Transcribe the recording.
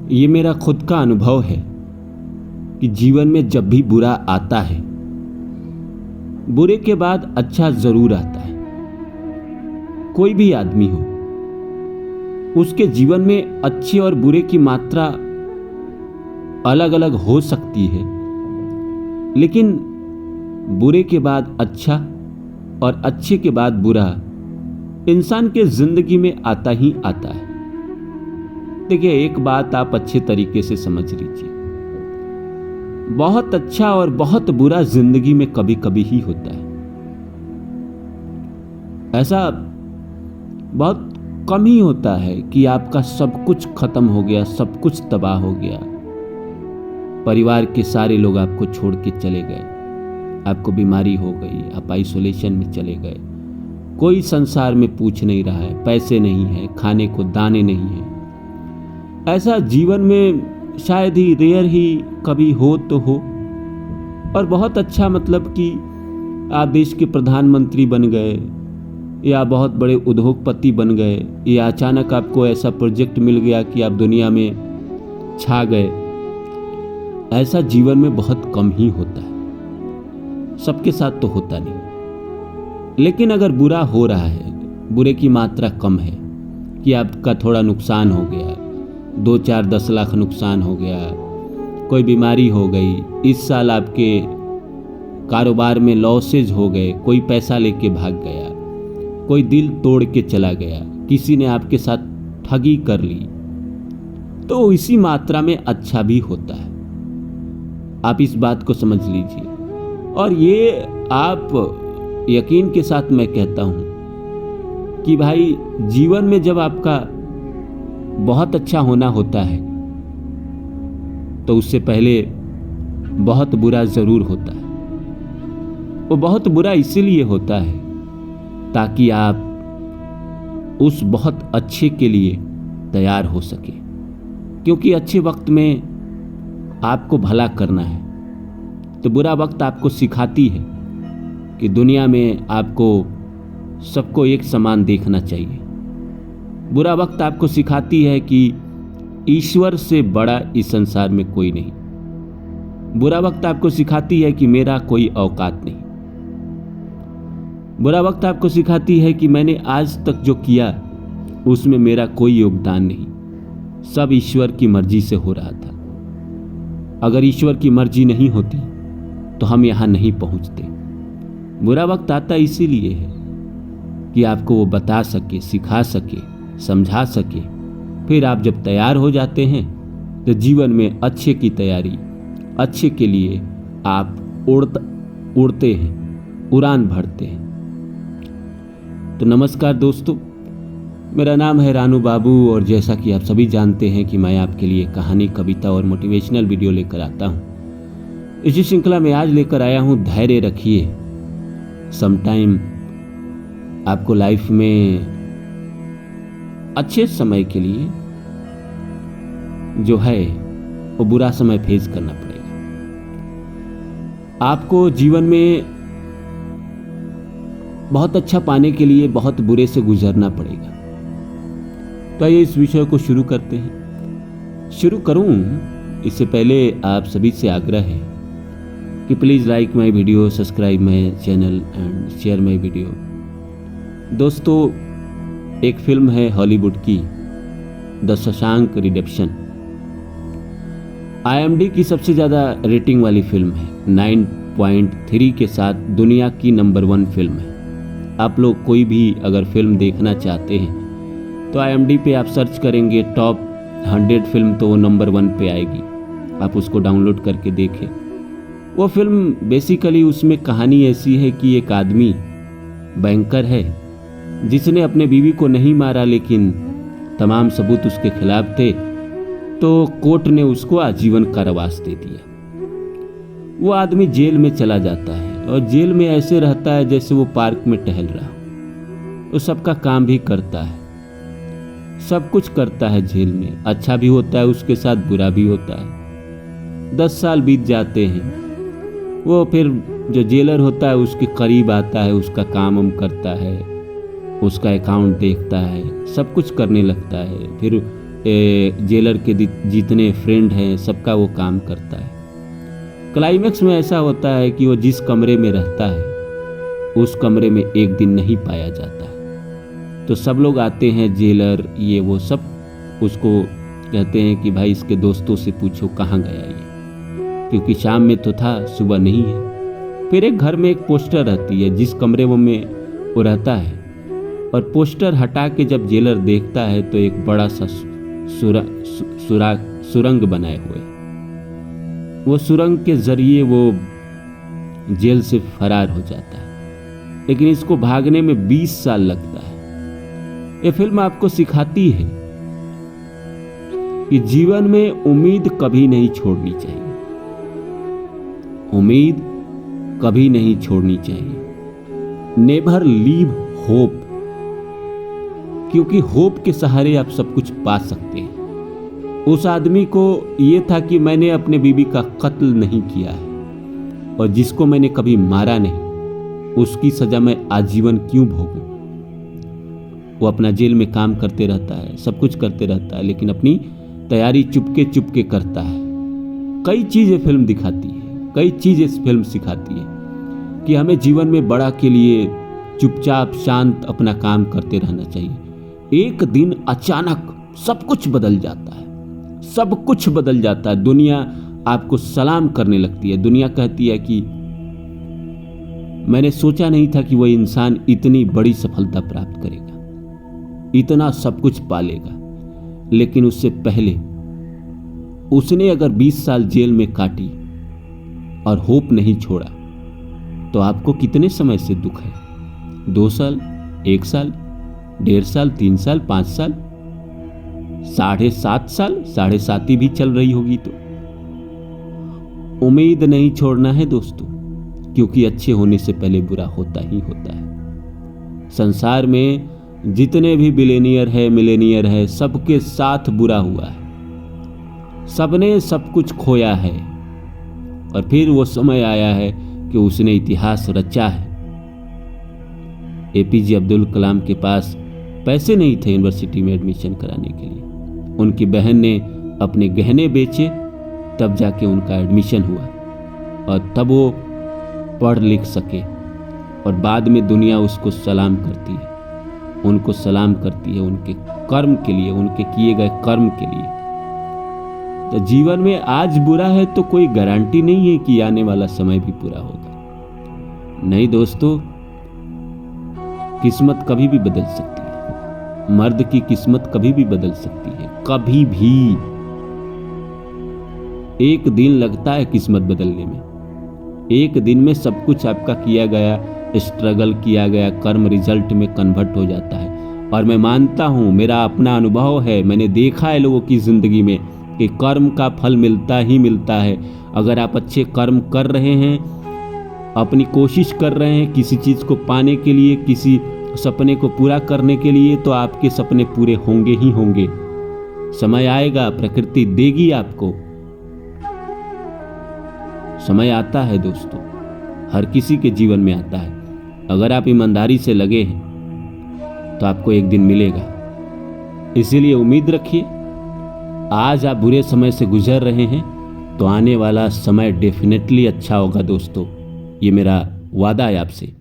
ये मेरा खुद का अनुभव है कि जीवन में जब भी बुरा आता है, बुरे के बाद अच्छा जरूर आता है। कोई भी आदमी हो, उसके जीवन में अच्छे और बुरे की मात्रा अलग अलग हो सकती है, लेकिन बुरे के बाद अच्छा और अच्छे के बाद बुरा इंसान के जिंदगी में आता ही आता है। देखिए, एक बात आप अच्छे तरीके से समझ लीजिए, बहुत अच्छा और बहुत बुरा जिंदगी में कभी कभी ही होता है। ऐसा बहुत कम ही होता है कि आपका सब कुछ खत्म हो गया, सब कुछ तबाह हो गया, परिवार के सारे लोग आपको छोड़ के चले गए, आपको बीमारी हो गई, आप आइसोलेशन में चले गए, कोई संसार में पूछ नहीं रहा है, पैसे नहीं है, खाने को दाने नहीं है। ऐसा जीवन में शायद ही रेयर ही कभी हो तो हो। और बहुत अच्छा, मतलब कि आप देश के प्रधानमंत्री बन गए या बहुत बड़े उद्योगपति बन गए, या अचानक आपको ऐसा प्रोजेक्ट मिल गया कि आप दुनिया में छा गए। ऐसा जीवन में बहुत कम ही होता है, सबके साथ तो होता नहीं। लेकिन अगर बुरा हो रहा है, बुरे की मात्रा कम है कि आपका थोड़ा नुकसान हो गया, 2, 4, 10 लाख नुकसान हो गया, कोई बीमारी हो गई, इस साल आपके कारोबार में लॉसेज हो गए, कोई पैसा लेके भाग गया, कोई दिल तोड़ के चला गया, किसी ने आपके साथ ठगी कर ली, तो इसी मात्रा में अच्छा भी होता है। आप इस बात को समझ लीजिए। और ये आप यकीन के साथ मैं कहता हूं कि भाई, जीवन में जब आपका बहुत अच्छा होना होता है तो उससे पहले बहुत बुरा जरूर होता है। वो बहुत बुरा इसीलिए होता है ताकि आप उस बहुत अच्छे के लिए तैयार हो सके, क्योंकि अच्छे वक्त में आपको भला करना है, तो बुरा वक्त आपको सिखाती है कि दुनिया में आपको सबको एक समान देखना चाहिए। बुरा वक्त आपको सिखाती है कि ईश्वर से बड़ा इस संसार में कोई नहीं। बुरा वक्त आपको सिखाती है कि मेरा कोई औकात नहीं। बुरा वक्त आपको सिखाती है कि मैंने आज तक जो किया उसमें मेरा कोई योगदान नहीं, सब ईश्वर की मर्जी से हो रहा था। अगर ईश्वर की मर्जी नहीं होती तो हम यहां नहीं पहुंचते। बुरा वक्त आता इसीलिए है कि आपको वो बता सके, सिखा सके, समझा सके। फिर आप जब तैयार हो जाते हैं तो जीवन में अच्छे की तैयारी, अच्छे के लिए आप उड़ते हैं, उड़ान भरते हैं। तो नमस्कार दोस्तों, मेरा नाम है रानू बाबू, और जैसा कि आप सभी जानते हैं कि मैं आपके लिए कहानी, कविता और मोटिवेशनल वीडियो लेकर आता हूं। इसी श्रृंखला में आज लेकर आया हूं धैर्य रखिए। समटाइम आपको लाइफ में अच्छे समय के लिए जो है वो बुरा समय फेस करना पड़ेगा। आपको जीवन में बहुत अच्छा पाने के लिए बहुत बुरे से गुजरना पड़ेगा। तो आइए इस विषय को शुरू करते हैं। शुरू करूं इससे पहले आप सभी से आग्रह है कि please like my video, subscribe my channel and share my video. दोस्तों, एक फिल्म है हॉलीवुड की, द शशांक रिडेम्पशन। IMDb की सबसे ज़्यादा रेटिंग वाली फिल्म है, 9.3 के साथ दुनिया की नंबर 1 फिल्म है। आप लोग कोई भी अगर फिल्म देखना चाहते हैं तो IMDb पे आप सर्च करेंगे टॉप 100 फिल्म, तो वो नंबर 1 पे आएगी। आप उसको डाउनलोड करके देखें। वो फिल्म बेसिकली, उसमें कहानी ऐसी है कि एक आदमी बैंकर है जिसने अपने बीवी को नहीं मारा, लेकिन तमाम सबूत उसके खिलाफ थे, तो कोर्ट ने उसको आजीवन कारावास दे दिया। वो आदमी जेल में चला जाता है और जेल में ऐसे रहता है जैसे वो पार्क में टहल रहा हो। वो सबका काम भी करता है, सब कुछ करता है जेल में। अच्छा भी होता है उसके साथ, बुरा भी होता है। 10 साल बीत जाते हैं। वो फिर जो जेलर होता है उसके करीब आता है, उसका काम करता है, उसका अकाउंट देखता है, सब कुछ करने लगता है। फिर जेलर के जितने फ्रेंड हैं सबका वो काम करता है। क्लाइमेक्स में ऐसा होता है कि वो जिस कमरे में रहता है उस कमरे में एक दिन नहीं पाया जाता है। तो सब लोग आते हैं, जेलर ये वो सब उसको कहते हैं कि भाई इसके दोस्तों से पूछो कहाँ गया ये, क्योंकि शाम में तो था, सुबह नहीं है। फिर एक घर में एक पोस्टर रहती है जिस कमरे में वो रहता है, और पोस्टर हटा के जब जेलर देखता है तो एक बड़ा सा सुरंग बनाए हुए, वो सुरंग के जरिए वो जेल से फरार हो जाता है। लेकिन इसको भागने में 20 साल लगता है। ये फिल्म आपको सिखाती है कि जीवन में उम्मीद कभी नहीं छोड़नी चाहिए, उम्मीद कभी नहीं छोड़नी चाहिए। नेवर लीव होप, क्योंकि होप के सहारे आप सब कुछ पा सकते हैं। उस आदमी को यह था कि मैंने अपने बीवी का कत्ल नहीं किया है, और जिसको मैंने कभी मारा नहीं उसकी सजा मैं आजीवन क्यों भोगूं। वो अपना जेल में काम करते रहता है, सब कुछ करते रहता है, लेकिन अपनी तैयारी चुपके चुपके करता है। कई चीजें फिल्म दिखाती है, कई चीज इस फिल्म सिखाती है कि हमें जीवन में बड़ा के लिए चुपचाप शांत अपना काम करते रहना चाहिए। एक दिन अचानक सब कुछ बदल जाता है, सब कुछ बदल जाता है। दुनिया आपको सलाम करने लगती है, दुनिया कहती है कि मैंने सोचा नहीं था कि वह इंसान इतनी बड़ी सफलता प्राप्त करेगा, इतना सब कुछ पालेगा। लेकिन उससे पहले उसने अगर 20 साल जेल में काटी और होप नहीं छोड़ा, तो आपको कितने समय से दुख है? 2 साल, 1 साल, 1.5 साल, 3 साल, 5 साल, 7.5 साल, 7.5 भी चल रही होगी। तो उम्मीद नहीं छोड़ना है दोस्तों, क्योंकि अच्छे होने से पहले बुरा होता ही होता है। संसार में जितने भी बिलियनियर है, मिलेनियर है, सबके साथ बुरा हुआ है, सबने सब कुछ खोया है, और फिर वो समय आया है कि उसने इतिहास रचा है। एपीजे अब्दुल कलाम के पास पैसे नहीं थे यूनिवर्सिटी में एडमिशन कराने के लिए, उनकी बहन ने अपने गहने बेचे, तब जाके उनका एडमिशन हुआ, और तब वो पढ़ लिख सके। और बाद में दुनिया उसको सलाम करती है, उनको सलाम करती है उनके कर्म के लिए, उनके किए गए कर्म के लिए। तो जीवन में आज बुरा है तो कोई गारंटी नहीं है कि आने वाला समय भी बुरा होगा। नहीं दोस्तों, किस्मत कभी भी बदल सकती है, मर्द की किस्मत कभी भी बदल सकती है, कभी भी। एक दिन लगता है किस्मत बदलने में, एक दिन में सब कुछ आपका किया गया, स्ट्रगल किया गया कर्म रिजल्ट में कन्वर्ट हो जाता है। और मैं मानता हूं, मेरा अपना अनुभव है, मैंने देखा है लोगों की जिंदगी में कि कर्म का फल मिलता ही मिलता है। अगर आप अच्छे कर्म कर रहे हैं, अपनी कोशिश कर रहे हैं किसी चीज को पाने के लिए, किसी सपने को पूरा करने के लिए, तो आपके सपने पूरे होंगे ही होंगे। समय आएगा, प्रकृति देगी आपको। समय आता है दोस्तों, हर किसी के जीवन में आता है। अगर आप ईमानदारी से लगे हैं तो आपको एक दिन मिलेगा। इसीलिए उम्मीद रखिए। आज आप बुरे समय से गुजर रहे हैं तो आने वाला समय डेफिनेटली अच्छा होगा दोस्तों, ये मेरा वादा है आपसे।